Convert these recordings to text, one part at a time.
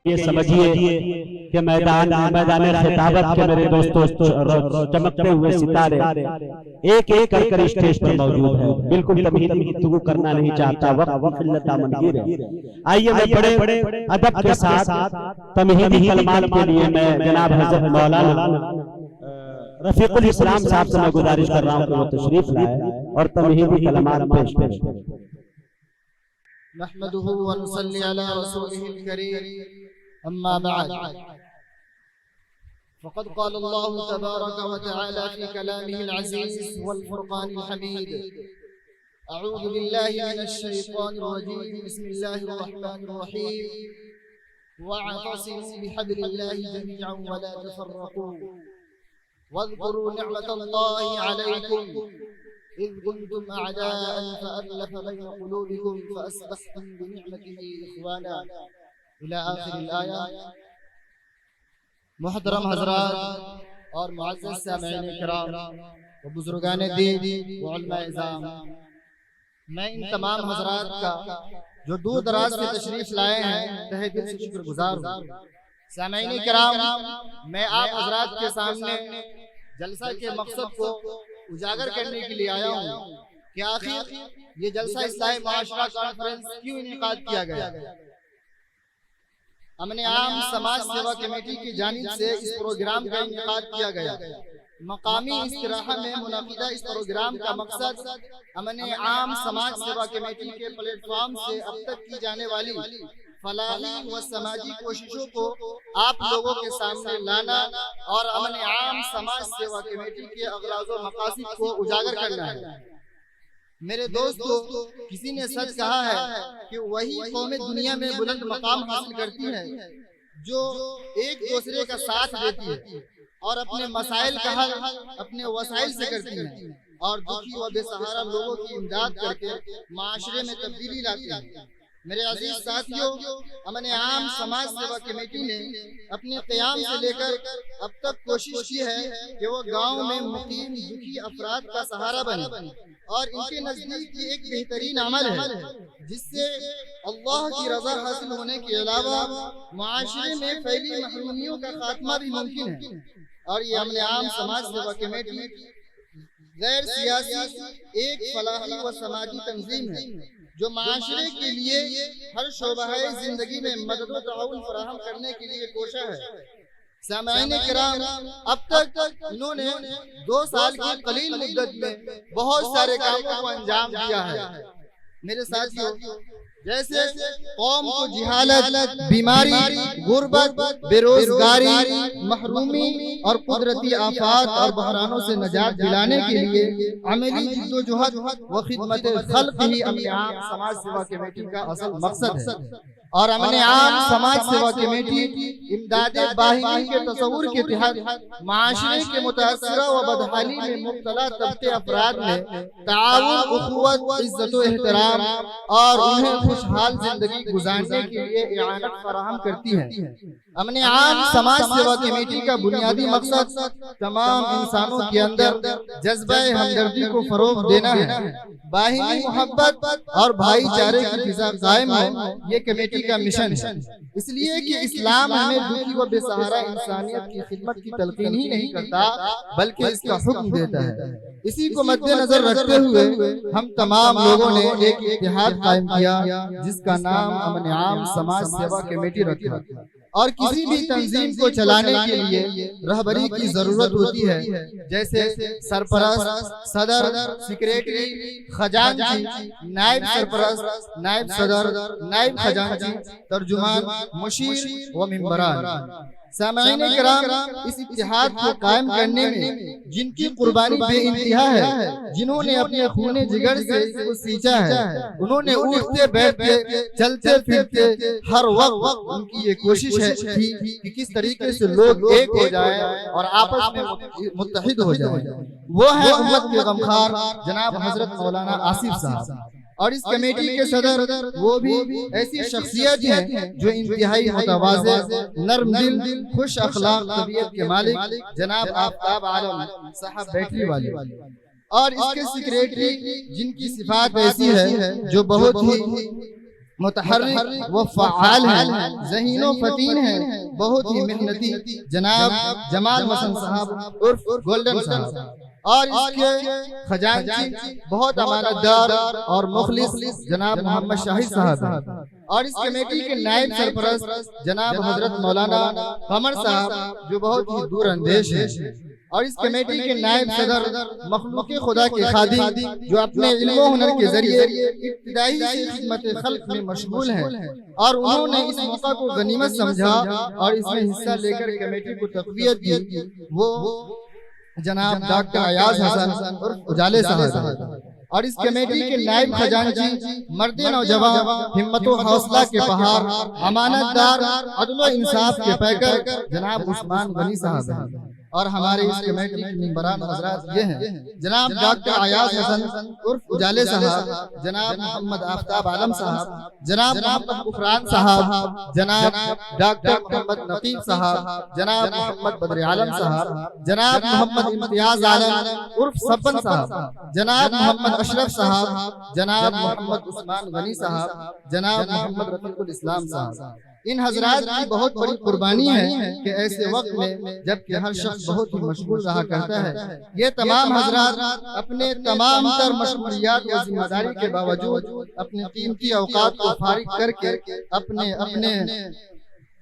یہ سمجھیے کہ میدان خطابت کے میرے دوستوں چمکتے ہوئے ستارے ایک ایک کر کر اسٹیج پر موجود ہیں. بالکل تمہیدی گفتگو کرنا نہیں چاہتا، وقت قلت دامنگیر ہے. آئیے میں بڑے ادب کے ساتھ تمہیدی کلمات کے لیے میں جناب حضرت مولانا رفیق الاسلام صاحب سے میں گزارش کر رہا ہوں کہ وہ تشریف لائے اور تمہیدی کلمات پیش کریں. نحمده ونصلي على رسوله الكريم أما بعد، فقد قال الله تبارك وتعالى في كلامه العزيز والفرقان الحميد: أعوذ بالله من الشيطان الرجيم، بسم الله الرحمن الرحيم، واعتصموا بحبل الله جميعا ولا تفرقوا واذكروا نعمة الله عليكم إذ كنتم أعداء فألف بين قلوبكم فأصبحتم بنعمته إخوانا إلى آخر الآية. محترم حضرات اور معزز سامعین کرام و بزرگان دین و علماء اعظام، میں ان تمام حضرات کا جو دور دراز سے تشریف لائے ہیں تہہ دل سے شکر گزار ہوں. سامعین کرام، میں آپ حضرات کے سامنے جلسہ کے مقصد کو اجاگر کرنے کے لیے آیا ہوں کہ آخر یہ جلسہ اصلاح معاشرہ کانفرنس کیوں انعقاد کیا گیا. امن عام سماج سیوا کمیٹی کی جانب سے اس پروگرام کا انعقاد کیا گیا. مقامی استراحہ میں منعقدہ اس پروگرام کا مقصد امن عام سماج سیوا کمیٹی کے پلیٹ فارم سے اب تک کی جانے والی فلاحی و سماجی کوششوں کو آپ لوگوں کے سامنے لانا اور امن عام سماج سیوا کمیٹی کے اغراض و مقاصد کو اجاگر کرنا ہے. میرے دوستو، کسی نے سچ کہا ہے کہ وہی قومیں دنیا میں بلند مقام حاصل کرتی ہیں جو ایک دوسرے کا ساتھ دیتی ہے اور اپنے مسائل کا حل اپنے وسائل سے کرتی ہیں اور دکھی و بے سہارا لوگوں کی امداد کر کے معاشرے میں تبدیلی لاتی ہیں. میرے عزیز ساتھیوں، امن عام سماج سیوا کمیٹی نے اپنے قیام سے لے کر اب تک کوشش کی ہے کہ وہ گاؤں میں مقیم دکھی افراد کا سہارا بنے اور ان کے نزدیک یہ ایک بہترین عمل ہے جس سے اللہ کی رضا حاصل ہونے کے علاوہ معاشرے میں پھیلی محرومیوں کا خاتمہ بھی ممکن ہے. اور یہ امن عام سماج سیوا کمیٹی غیر سیاسی ایک فلاحی و سماجی تنظیم ہے جو معاشرے کے لیے ہر شعبہ زندگی میں مدد و تعاون فراہم کرنے کے لیے کوشاں ہے. سامعین کرام، اب تک انہوں نے 2 سال کی قلیل مدت میں بہت سارے کاموں کو انجام دیا ہے. میرے ساتھیوں، جیسے قوم کو جہالت، بیماری، غربت، بے روزگاری، محرومی اور قدرتی آفات اور بحرانوں سے نجات دلانے کے لیے عملی جدوجہد و خدمت خلق ہی امن عام سماج سیوا کمیٹی کا اصل مقصد ہے. اور امن عام سماج سیوا کمیٹی امداد باہمی کے تصور کے تحت معاشرے کے متاثرہ و بدحالی میں مبتلا طبقے افراد میں تعاون، اخوت، عزت و احترام اور انہیں خوشحال زندگی گزارنے کے لیے اعانت فراہم کرتی ہے. امن عام سماج سیوا کمیٹی کا بنیادی مقصد تمام انسانوں کے اندر جذبہ ہمدردی کو فروغ دینا ہے. باہمی محبت اور بھائی چارے کی فضا قائم ہو، یہ کمیٹی کا مشن ہے. اس لیے کہ اسلام ہمیں دکھی و بے سہارا انسانیت کی خدمت کی تلقین ہی نہیں کرتا بلکہ اس کا حکم دیتا ہے. اسی کو مد نظر رکھتے ہوئے ہم تمام لوگوں نے ایک اتحاد قائم کیا جس کا نام امن عام سماج سیوا کمیٹی رکھا. اور کسی بھی تنظیم کو چلانے کے لیے رہبری کی ضرورت ہوتی ہے، جیسے سرپرست، صدر، سیکریٹری، خزانچی، نائب سرپرست، نائب صدر، نائب خزانچی، ترجمان، مشیر و ممبران. سامعین کرام، اس اتحاد کو قائم کرنے میں جن کی قربانی بے انتہا ہے، جنہوں نے اپنے خون جگر سے اس کو سینچا ہے، انہوں نے اٹھتے بیٹھتے چلتے پھرتے ہر وقت ان کی یہ کوشش ہے کہ کس طریقے سے لوگ ایک ہو جائیں اور آپس میں متحد ہو جائیں. وہ ہے امت کے غمخوار جناب حضرت مولانا آصف صاحب. اور اس کمیٹی کے صدر وہ بھی ایسی شخصیت ہیں جو انتہائی متواضع، نرم دل، خوش اخلاق طبیعت کے مالک جناب آفتاب عالم صاحب بیٹری والے. اور اس کے سیکریٹری جن کی صفات ایسی ہے جو بہت ہی متحرک و فعال ہیں، ذہین و فتین ہیں، بہت ہی محنتی جناب جمال حسن صاحب عرف گولڈن صاحب، اور اس کے خزانچی بہت امانت دار اور مخلص جناب محمد شاہد صاحب ہیں، اور اس کمیٹی کے نائب سرپرست جناب حضرت مولانا قمر صاحب جو بہت ہی دور اندیش ہیں، اور اس کمیٹی کے نائب صدر مخلوق خدا کے خادم جو اپنے علم و ہنر کے ذریعے ابتدائی سے خدمت خلق میں مشغول ہیں، اور انہوں نے اس موقع کو غنیمت سمجھا اور اس میں حصہ لے کر کمیٹی کو تقویت دی، وہ جناب ڈاکٹر ایاز حسن عرف اجالے صاحب، اور اس کمیٹی کے نائب خزانچی مرد نوجوان ہمت و حوصلہ کے پہاڑ، امانت دار، عدل و انصاف کے پیکر جناب عثمان غنی صاحب ہیں، اور ہمارے اس کمیٹی کے ممبران حضرات یہ ہیں: جناب ڈاکٹر ایاز حسن عرف اجالے صاحب، جناب محمد آفتاب عالم صاحب، جناب محمد غفران صاحب، جناب ڈاکٹر محمد نقیب صاحب، جناب محمد بدر عالم صاحب، جناب محمد امتیاز عالم عرف سبن صاحب، جناب محمد اشرف صاحب، جناب محمد عثمان غنی صاحب، جناب محمد رفیق الاسلام صاحب۔ ان حضرات کی بہت بڑی قربانی ہے کہ ایسے وقت میں جبکہ ہر شخص بہت ہی مشغول رہا کرتا ہے، یہ تمام حضرات اپنے تمام تر مشغولیات و ذمہ داری کے باوجود اپنے قیمتی اوقات کو فارغ کر کے اپنے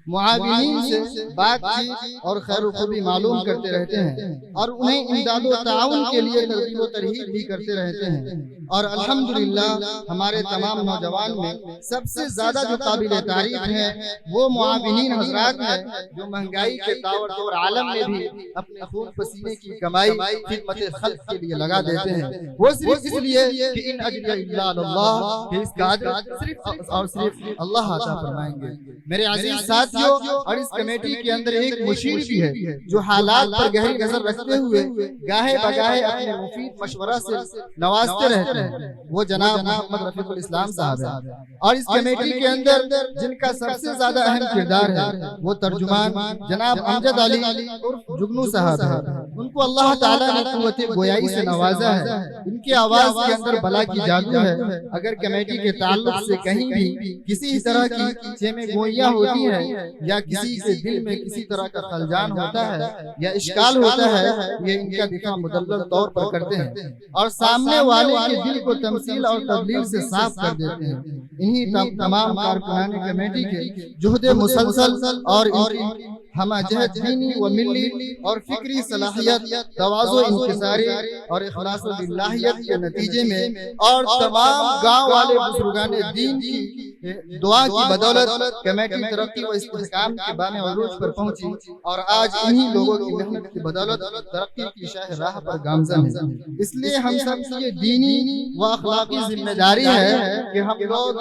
معاونین سے بات چیت اور خیر و خوبی معلوم کرتے رہتے ہیں، اور انہیں امداد و تعاون کے لیے ترغیب و ترہیب بھی کرتے رہتے ہیں، اور الحمدللہ ہمارے تمام نوجوان میں سب سے زیادہ جو قابل تعریف ہیں وہ معاونین حضرات ہیں جو مہنگائی کے دور عالم میں بھی اپنے خون پسینے کی کمائی خدمت خلق کے لیے لگا دیتے ہیں، وہ صرف اس لیے کہ ان اجر الا اللہ کہ اس کا اجر صرف اور صرف اللہ عطا فرمائیں گے۔ میرے عزیز ساتھیوں، اور اس کمیٹی کے اندر ایک مشیر بھی ہے جو حالات پر گہری نظر رکھتے ہوئے گاہے بگاہے اپنے مفید مشورہ سے نوازتے رہتے ہیں، وہ جناب محمد رفیق الاسلام صاحب ہیں، اور اس کمیٹی کے اندر جن کا سب سے زیادہ اہم کردار ہے وہ ترجمان جناب امجد علی عرف جگنو صاحب ہیں۔ ان کو اللہ تعالیٰ نے قوت گویائی سے نوازا ہے، ان کی آواز کے اندر بلا کی جادو ہے، اگر کمیٹی کے تعلق سے کہیں بھی کسی طرح کی چیمے گوئیاں ہوتی ہیں یا کسی کے دل میں کسی طرح کا خلجان ہوتا ہے یا اشکال ہوتا ہے، یہ ان کا دفاع مدلل طور پر کرتے ہیں اور سامنے والے کے دل کو تمثیل اور تدلیل سے صاف کر دیتے ہیں۔ انہی تمام کارکنان کمیٹی کے جہد مسلسل اور ان کی ہمہ جہت دینی و ملی اور فکری صلاحیت، تواضع انکساری اور اخلاص باللہیت کے نتیجے میں اور تمام گاؤں والے بزرگان دین کی دعا کی بدولت کمیٹی ترقی و استحکام کے بام عروج پر پہنچی، اور آج انہی لوگوں کی محنت کی بدولت ترقی کی شاہ راہ پر گامزن ہے۔ اس لیے ہم سب کی یہ دینی و اخلاقی ذمہ داری ہے کہ ہم لوگ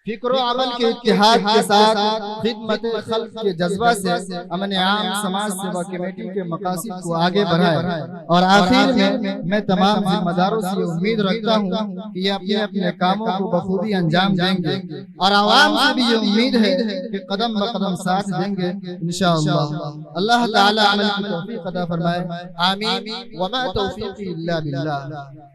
فکر و عمل کے اتحاد کے ساتھ خدمت خلق کے جذبہ سے امن عام سماج سیوا کمیٹی کے مقاصد کو آگے بڑھائیں، اور آخر میں تمام ذمہ داروں سے امید رکھتا ہوں کہ یہ اپنے اپنے کاموں کو بخوبی انجام دیں گے، اور عوام سے بھی یہ امید ہے کہ قدم بقدم ساتھ دیں گے انشاءاللہ۔ اللہ تعالی عمل کی توفیق عطا فرمائے، آمین، وما توفیقی الا باللہ۔